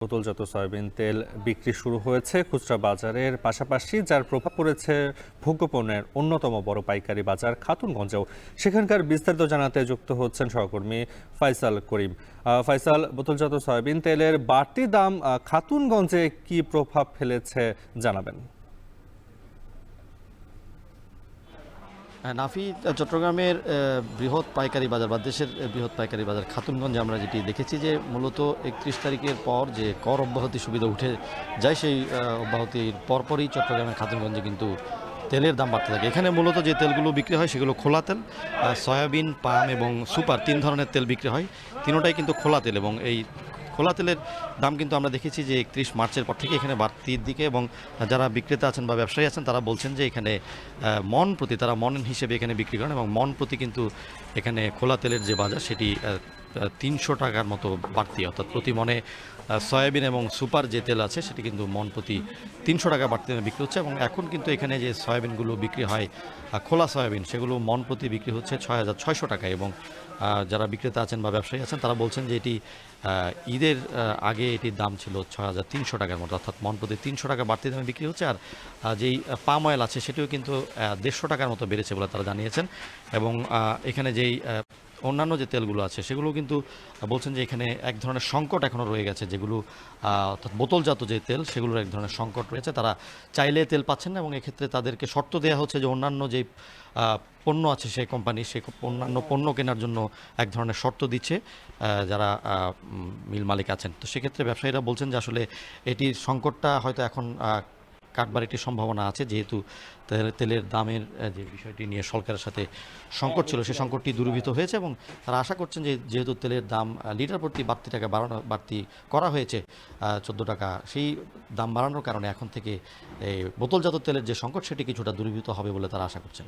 বোতলজাত সয়াবিন তেল বিক্রি শুরু হয়েছে খুচরা বাজারের পাশাপাশি, যার প্রভাব পড়েছে ভোগ্যপণ্যের অন্যতম বড় পাইকারি বাজার খাতুনগঞ্জেও। সেখানকার বিস্তারিত জানাতে যুক্ত হচ্ছেন সহকর্মী ফাইসাল করিম। ফাইসাল, বোতলজাত সয়াবিন তেলের বাড়তি দাম খাতুনগঞ্জে কি প্রভাব ফেলেছে জানাবেন? নাফি চট্টগ্রামের বৃহৎ পাইকারি বাজার বা দেশের বৃহৎ পাইকারি বাজার খাতুনগঞ্জে আমরা যেটি দেখেছি যে মূলত ৩১ তারিখের পর যে কর অব্যাহতি সুবিধা উঠে যায়, সেই অব্যাহতির পরপরই চট্টগ্রামের খাতুনগঞ্জে কিন্তু তেলের দাম বাড়তে থাকে। এখানে মূলত যে তেলগুলো বিক্রি হয় সেগুলো খোলা তেল, সয়াবিন, পাম এবং সুপার, তিন ধরনের তেল বিক্রি হয়। তিনোটাই কিন্তু খোলা তেল এবং এই খোলা তেলের দাম কিন্তু আমরা দেখেছি যে ৩১ মার্চের পর থেকে এখানে বাড়তির দিকে, এবং যারা বিক্রেতা আছেন বা ব্যবসায়ী আছেন তারা বলছেন যে এখানে মন প্রতি তারা মন হিসেবে এখানে বিক্রি করেন, এবং মন প্রতি কিন্তু এখানে খোলা তেলের যে বাজার সেটি ৩০০ টাকার মতো বাড়তি, অর্থাৎ প্রতি মনে সয়াবিন এবং সুপার যে তেল আছে সেটি কিন্তু মন প্রতি ৩০০ টাকা বাড়তি বিক্রি হচ্ছে। এবং এখন কিন্তু এখানে যে সয়াবিনগুলো বিক্রি হয় খোলা সয়াবিন, সেগুলো মন প্রতি বিক্রি হচ্ছে ৬,৬০০ টাকায়, এবং যারা বিক্রেতা আছেন বা ব্যবসায়ী আছেন তারা বলছেন যে এটি ঈদের আগে এটির দাম ছিল ৬,৩০০ টাকার মতো, অর্থাৎ মন প্রতি ৩০০ টাকা বাড়তি দামে বিক্রি হচ্ছে। আর যেই পাম অয়েল আছে সেটিও কিন্তু ১৫০ টাকার মতো বেড়েছে বলে তারা জানিয়েছেন। এবং এখানে যেই অন্যান্য যে তেলগুলো আছে সেগুলো কিন্তু বলছেন যে এখানে এক ধরনের সংকট এখনও রয়ে গেছে, যেগুলো অর্থাৎ বোতলজাত যে তেল সেগুলোর এক ধরনের সংকট রয়েছে। তারা চাইলে তেল পাচ্ছেন না, এবং এক্ষেত্রে তাদেরকে শর্ত দেওয়া হচ্ছে যে অন্যান্য যে পণ্য আছে সেই কোম্পানি সেই অন্যান্য পণ্য কেনার জন্য এক ধরনের শর্ত দিচ্ছে যারা মিল মালিক আছেন। তো সেক্ষেত্রে ব্যবসায়ীরা বলছেন যে আসলে এটির সংকটটা হয়তো এখন কাটবার একটি সম্ভাবনা আছে, যেহেতু তেলের দামের যে বিষয়টি নিয়ে সরকারের সাথে সংকট ছিল সেই সংকটটি দূরীভূত হয়েছে, এবং তারা আশা করছেন যে যেহেতু তেলের দাম লিটার প্রতি বাড়তি করা হয়েছে ১৪ টাকা, সেই দাম বাড়ানোর কারণে এখন থেকে বোতলজাত তেলের যে সংকট সেটি কিছুটা দূরীভূত হবে বলে তারা আশা করছেন।